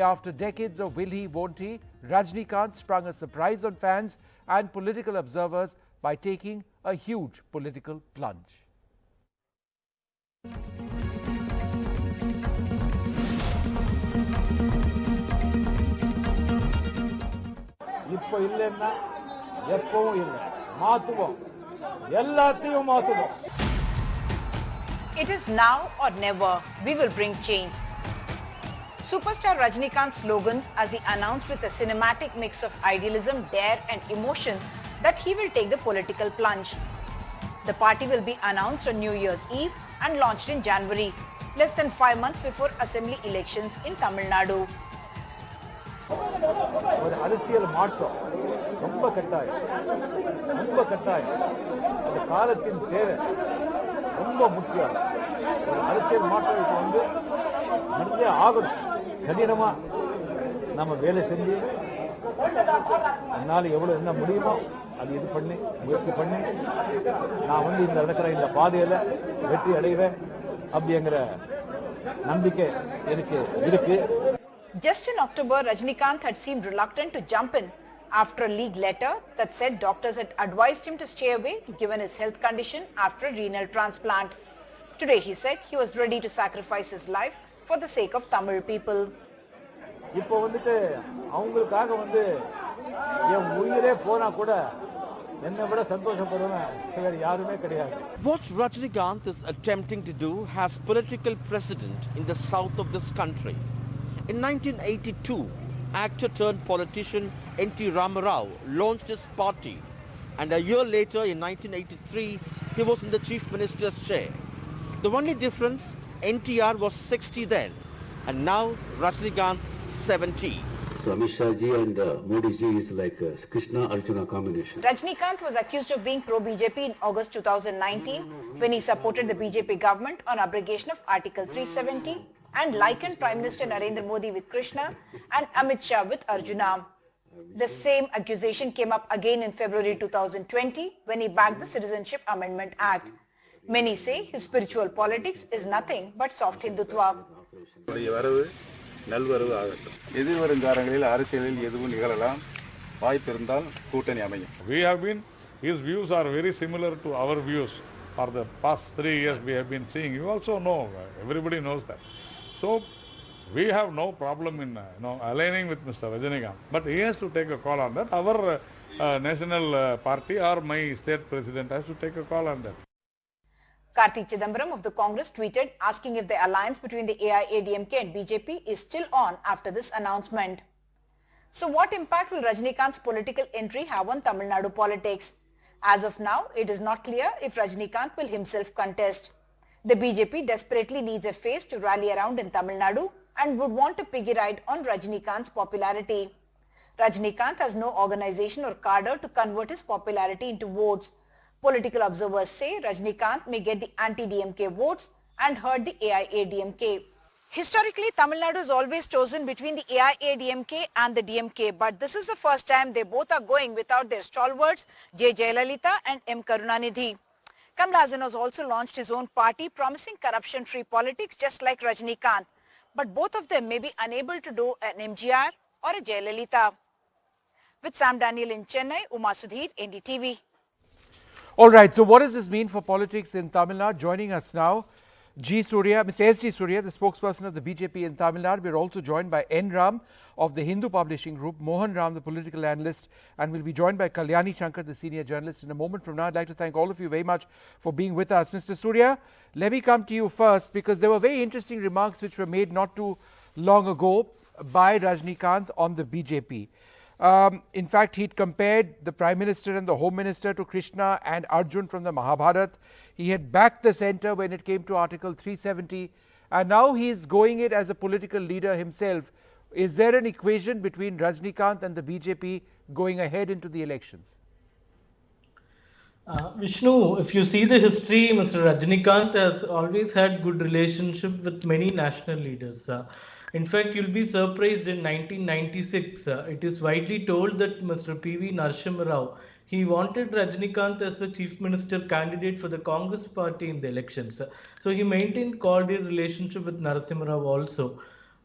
After decades of will he, won't he, Rajinikanth sprung a surprise on fans and political observers by taking a huge political plunge. இப்போ இல்லைன்னா எப்பவும் இல்லை மாத்துவோம் எல்லாத்தையும் மாத்துவோம். It is now or never. We will bring change. Superstar Rajinikanth's slogans as he announced with a cinematic mix of idealism, dare and emotion that he will take the political plunge. The party will be announced on New Year's Eve and launched in January, less than 5 months before assembly elections in Tamil Nadu. ஒரு அரசியல் மாற்றம் ரொம்ப கட்டாயம் அந்த காலத்தின் தேவை ரொம்ப முக்கியம். ஒரு அரசியல் மாற்றம் இப்போ நடந்தே ஆகணும். கடினமா நம்ம வேலை செஞ்சு என்னால் எவ்வளவு என்ன முடியுமோ அது இது பண்ணி முயற்சி பண்ணி நான் இந்த நடக்கிற இந்த பாதையில வெற்றி அடைவேன் அப்படிங்கிற நம்பிக்கை எனக்கு இருக்கு. Just in October, Rajinikanth had seemed reluctant to jump in after a leaked letter that said doctors had advised him to stay away given his health condition after a renal transplant. Today he said he was ready to sacrifice his life for the sake of Tamil people. இப்போ அவங்களுக்காக என் உயிரே போனா கூட என்னை விட சந்தோஷப்படுவேன் வேற யாருமே கிடையாது. What Rajinikanth is attempting to do has political precedent in the south of this country. In 1982, actor turned politician N.T. Ramarao launched his party, and a year later in 1983 he was in the chief minister's chair. The only difference, NTR was 60 then, and now Rajinikanth 70. So Amit Shah ji and Modi ji is like a Krishna Arjuna combination. Rajinikanth was accused of being pro-BJP in August 2019 when he supported the BJP government on abrogation of Article 370 and likened Prime Minister Narendra Modi with Krishna and Amit Shah with Arjuna. The same accusation came up again in February 2020 when he backed the Citizenship Amendment Act. Many say his spiritual politics is nothing but soft Hindutva. His views are very similar to our views. For the past 3 years we have been seeing. You also know, everybody knows that. So we have no problem in aligning with Mr. Rajinikanth, but he has to take a call on that. Our national party or my state president has to take a call on that. Karti Chidambaram of the Congress tweeted asking if the alliance between the AIADMK and BJP is still on after this announcement. So what impact will Rajinikanth's political entry have on Tamil Nadu politics? As of now, it is not clear if Rajinikanth will himself contest. The BJP desperately needs a face to rally around in Tamil Nadu and would want to piggy ride on Rajinikanth's popularity. Rajinikanth has no organization or cadre to convert his popularity into votes. Political observers say Rajinikanth may get the anti-DMK votes and hurt the AIADMK. Historically, Tamil Nadu has always chosen between the AIADMK and the DMK, but this is the first time they both are going without their stalwarts J. Jayalalitha and M. Karunanidhi. Kamal Haasan has also launched his own party promising corruption-free politics just like Rajinikanth, but both of them may be unable to do an MGR or a Jayalalitha. With Sam Daniel in Chennai, Uma Sudhir, NDTV. All right, so what does this mean for politics in Tamil Nadu? Joining us now, Mr. S.G. Surya, the spokesperson of the BJP in Tamil Nadu. We are also joined by N. Ram of the Hindu Publishing Group, Mohan Ram, the political analyst, and we'll be joined by Kalyani Shankar, the senior journalist. In a moment from now, I'd like to thank all of you very much for being with us. Mr. Surya, let me come to you first because there were very interesting remarks which were made not too long ago by Rajinikanth on the BJP. In fact, he'd compared the Prime Minister and the Home Minister to Krishna and Arjun from the Mahabharat. He had backed the centre when it came to Article 370, and now he's going it as a political leader himself. Is there an equation between Rajinikanth and the BJP going ahead into the elections? Vishnu, if you see the history, Mr. Rajinikanth has always had good relationship with many national leaders. In fact, you'll be surprised in 1996, it is widely told that Mr. P.V. Narasimha Rao, he wanted Rajinikanth as the chief minister candidate for the Congress party in the elections. So he maintained cordial relationship with Narasimha Rao also.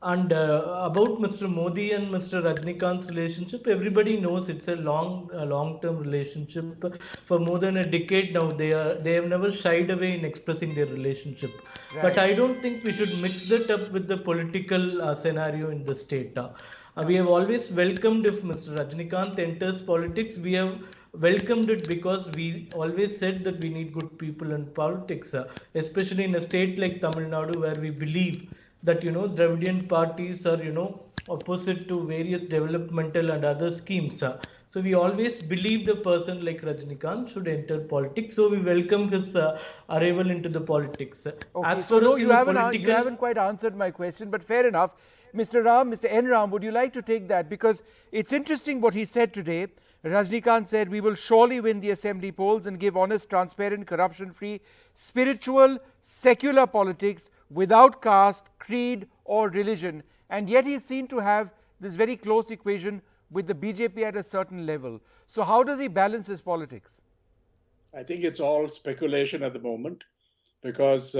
And about Mr. Modi and Mr. Rajnikant's relationship, everybody knows it's a long-term relationship. For more than a decade now, they have never shied away in expressing their relationship. But I don't think we should mix that up with the political scenario in the state. We have always welcomed if Mr. Rajnikant enters politics. We have welcomed it because we always said that we need good people in politics, especially in a state like Tamil Nadu, where we believe that Dravidian parties are opposite to various developmental and other schemes. So we always believed a person like Rajnikant should enter politics. So we welcome his arrival into the politics. Okay, As so far no, as you haven't quite answered my question, but fair enough. Mr. Ram, Mr. N. Ram, would you like to take that? Because it's interesting what he said today. Rajnikant said, we will surely win the assembly polls and give honest, transparent, corruption-free, spiritual, secular politics without caste, creed or religion. And yet he's seen to have this very close equation with the BJP at a certain level. So how does he balance his politics? I think it's all speculation at the moment because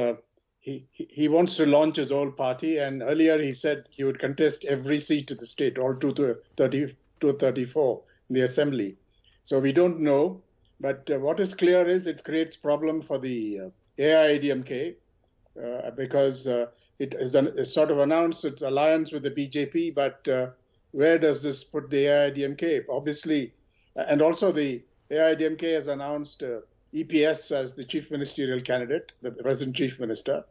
he wants to launch his own party, and earlier he said he would contest every seat in the state, all 234 in the assembly. So we don't know, but what is clear is it creates problem for the AIADMK because it has sort of announced its alliance with the BJP, but where does this put the AIADMK? Obviously, and also the AIADMK has announced EPS as the chief ministerial candidate, the present chief minister.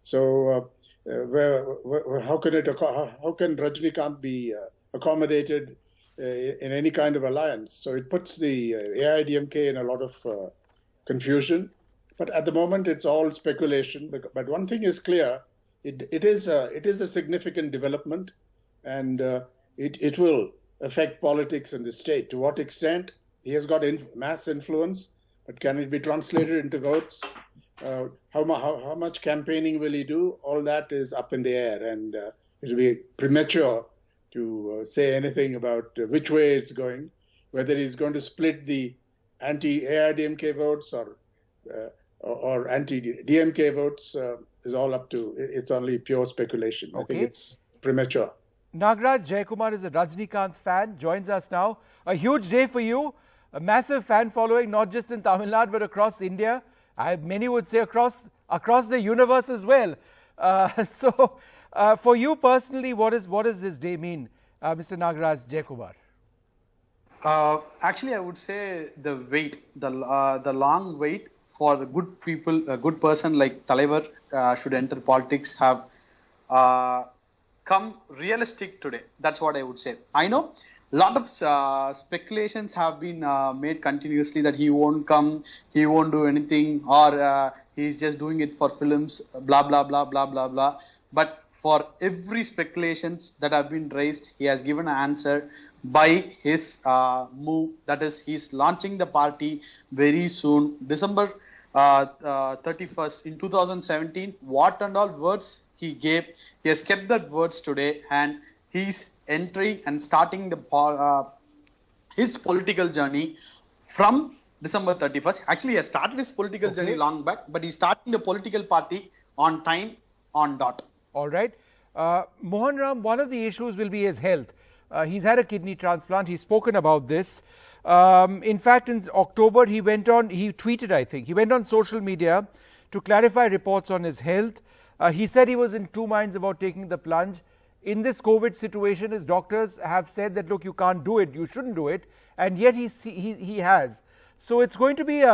So how can Rajnikant be accommodated in any kind of alliance? So it puts the AIADMK in a lot of confusion. But at the moment, it's all speculation. But one thing is clear: it is a significant development, and it will affect politics in the state. To what extent? He has got mass influence, but can it be translated into votes? How much campaigning will he do? All that is up in the air, and it will be premature to say anything about which way it's going. Whether he's going to split the anti-AIADMK votes or anti-DMK votes is all up to. It's only pure speculation. Okay. I think it's premature. Nagraj Jayakumar is a Rajnikant fan, joins us now. A huge day for you, a massive fan following, not just in Tamil Nadu, but across India. Many would say across the universe as well. So, for you personally, what does this day mean, Mr. Nagraj Jayakumar? Actually, I would say the long wait for good people, a good person like Talaivar should enter politics have come realistic today. That's what I would say. I know a lot of speculations have been made continuously that he won't come, he won't do anything, or he's just doing it for films, blah, blah, blah, blah, blah, blah. But for every speculations that have been raised, he has given an answer by his move. That is, he's launching the party very soon, December 31st in 2017. What and all words he gave, he has kept that words today, and he's entering and starting his political journey from December 31st. Actually, he has started his political journey long back, but he's starting the political party on time, on dot. All right. Mohan Ram, one of the issues will be his health. He's had a kidney transplant. He's spoken about this. In fact, in October, he tweeted, I think, he went on social media to clarify reports on his health. He said he was in two minds about taking the plunge. In this COVID situation, his doctors have said that, look, you can't do it, you shouldn't do it, and yet he has. So it's going to be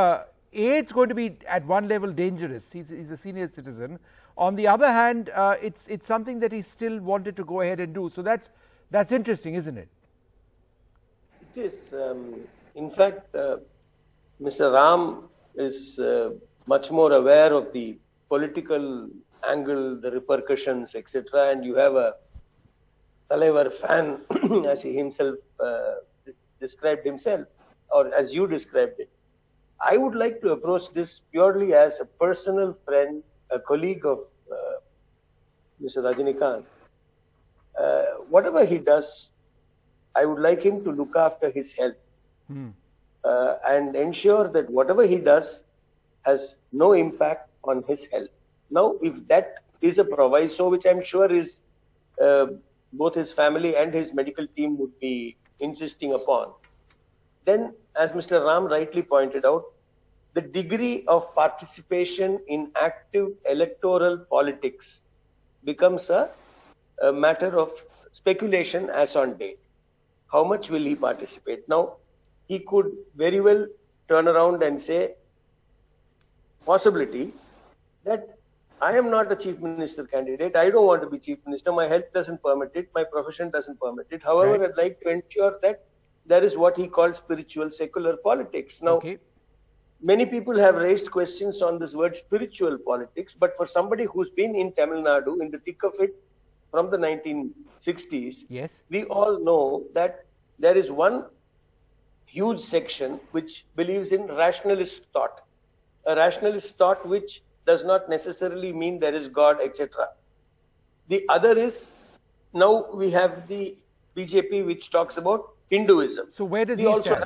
it's going to be at one level dangerous. He's a senior citizen. On the other hand, it's something that he still wanted to go ahead and do. So that's interesting, isn't it? It is. In fact, Mr. Ram is much more aware of the political angle, the repercussions, etc. And you have a Talaivar fan, as he himself described himself, or as you described it. I would like to approach this purely as a personal friend, a colleague of Mr. Rajnikant. Whatever he does, I would like him to look after his health and ensure that whatever he does has no impact on his health. Now, if that is a proviso, which I'm sure is both his family and his medical team would be insisting upon, then, as Mr. Ram rightly pointed out, the degree of participation in active electoral politics becomes a matter of speculation as on date. How much will he participate? Now, he could very well turn around and say, possibility that I am not a chief minister candidate. I don't want to be chief minister. My health doesn't permit it. My profession doesn't permit it. However, I'd like to ensure that there is what he calls spiritual secular politics. Now, many people have raised questions on this word spiritual politics, but for somebody who's been in Tamil Nadu in the thick of it from the 1960s, we all know that there is one huge section which believes in rationalist thought. A rationalist thought which does not necessarily mean there is God, etc. The other is, now we have the BJP which talks about Hinduism. So where does he stand?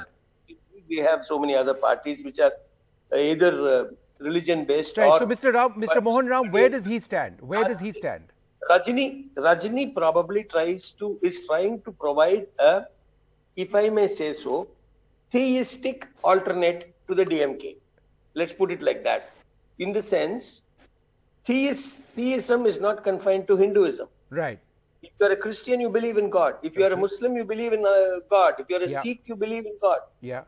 We have so many other parties which are either religion based or... So Mr. Mohan Ram, where does he stand? Where does he stand? Rajini probably is trying to provide a, if I may say so, theistic alternate to the DMK. Let's put it like that. In the sense, theism is not confined to Hinduism. Right. If you are a Christian, you believe in God. If you are a Muslim, you believe in God. If you are a Sikh, you believe in God.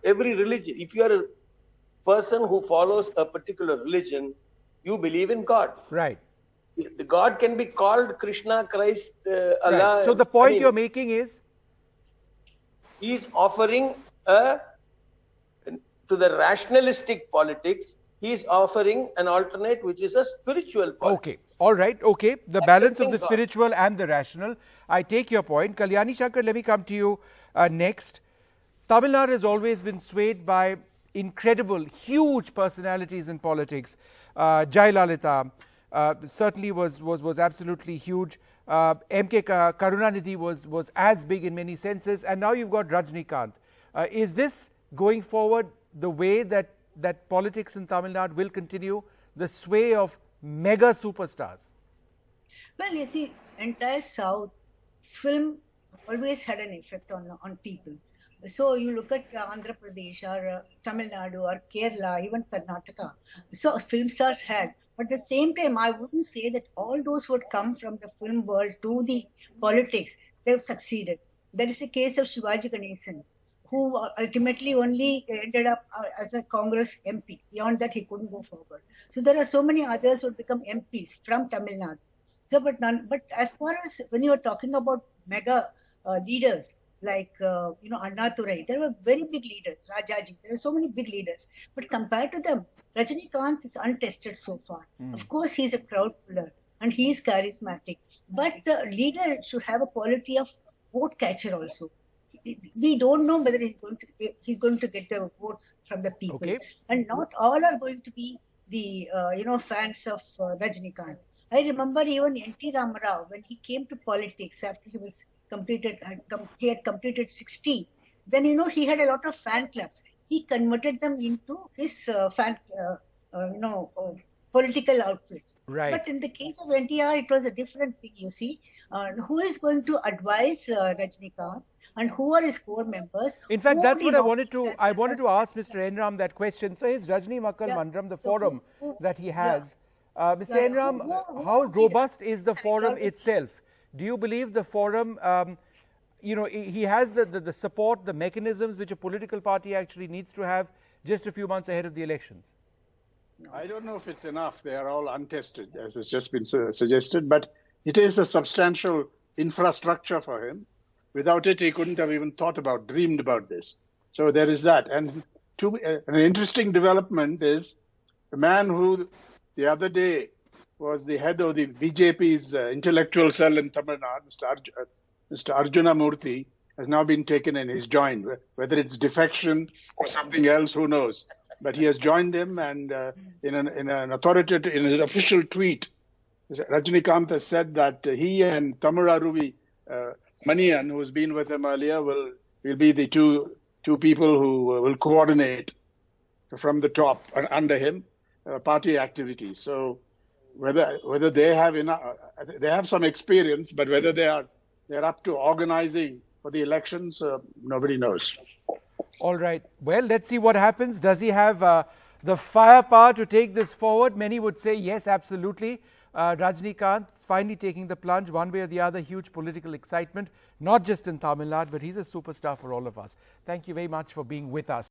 Every religion, if you are a person who follows a particular religion, you believe in God. Right. The God can be called Krishna, Christ, Allah. Right. So the point you're making is? He is offering to the rationalistic politics, he is offering an alternate which is a spiritual politics. Okay. All right. Okay. The balance of the spiritual and the rational. I take your point. Kalyani Shankar, let me come to you next. Tamil Nadu has always been swayed by incredible, huge personalities in politics. Jayalalitha certainly was absolutely huge. MK Karunanidhi was as big in many senses, and now you've got Rajinikanth. Is this going forward the way that politics in Tamil Nadu will continue, the sway of mega superstars? Well, you see, entire South, film always had an effect on people. So you look at Andhra Pradesh or Tamil Nadu or Kerala, even Karnataka. So film stars had. But at the same time, I wouldn't say that all those who had come from the film world to the politics, they've succeeded. There is a case of Shivaji Ganesan, who ultimately only ended up as a Congress MP. Beyond that, he couldn't go forward. So there are so many others who become MPs from Tamil Nadu. So, but as far as when you are talking about mega leaders, like, Annadurai, there were very big leaders, Rajaji, there are so many big leaders. But compared to them, Rajinikanth is untested so far. Of course, he's a crowd puller and he is charismatic. But the leader should have a quality of vote catcher also. We don't know whether he's going to get the votes from the people. And not all are going to be the, fans of Rajinikanth. I remember even N.T. Ramarao, when he came to politics after he was he had completed 60, then, he had a lot of fan clubs. He converted them into his political outfits. Right. But in the case of NTR, it was a different thing, you see. Who is going to advise Rajinikanth and who are his core members? In fact, that's what I wanted to ask Mr. Enram that question. So his Rajni Makkal Mandram, the forum that he has. Mr. Enram, how robust is the forum itself? Do you believe the forum, he has the support, the mechanisms which a political party actually needs to have just a few months ahead of the elections? I don't know if it's enough. They are all untested, as has just been suggested, but it is a substantial infrastructure for him. Without it, he couldn't have even dreamed about this. So there is that. And an interesting development is the man who the other day was the head of the BJP's intellectual cell in Tamil Nadu, Mr. Arjuna Murthy, has now been taken in. He's joined. Whether it's defection or something else, who knows? But he has joined him, and in an authoritative, in his official tweet, Rajinikanth has said that he and Tamararuvi Manian, who has been with him earlier, will be the two people who will coordinate from the top and under him party activities. So whether they have enough, they have some experience, but whether they're up to organizing for the elections, nobody knows. All right. Well, let's see what happens. Does he have the firepower to take this forward? Many would say yes, absolutely. Rajnikant finally taking the plunge one way or the other. Huge political excitement, not just in Tamil Nadu, but he's a superstar for all of us. Thank you very much for being with us.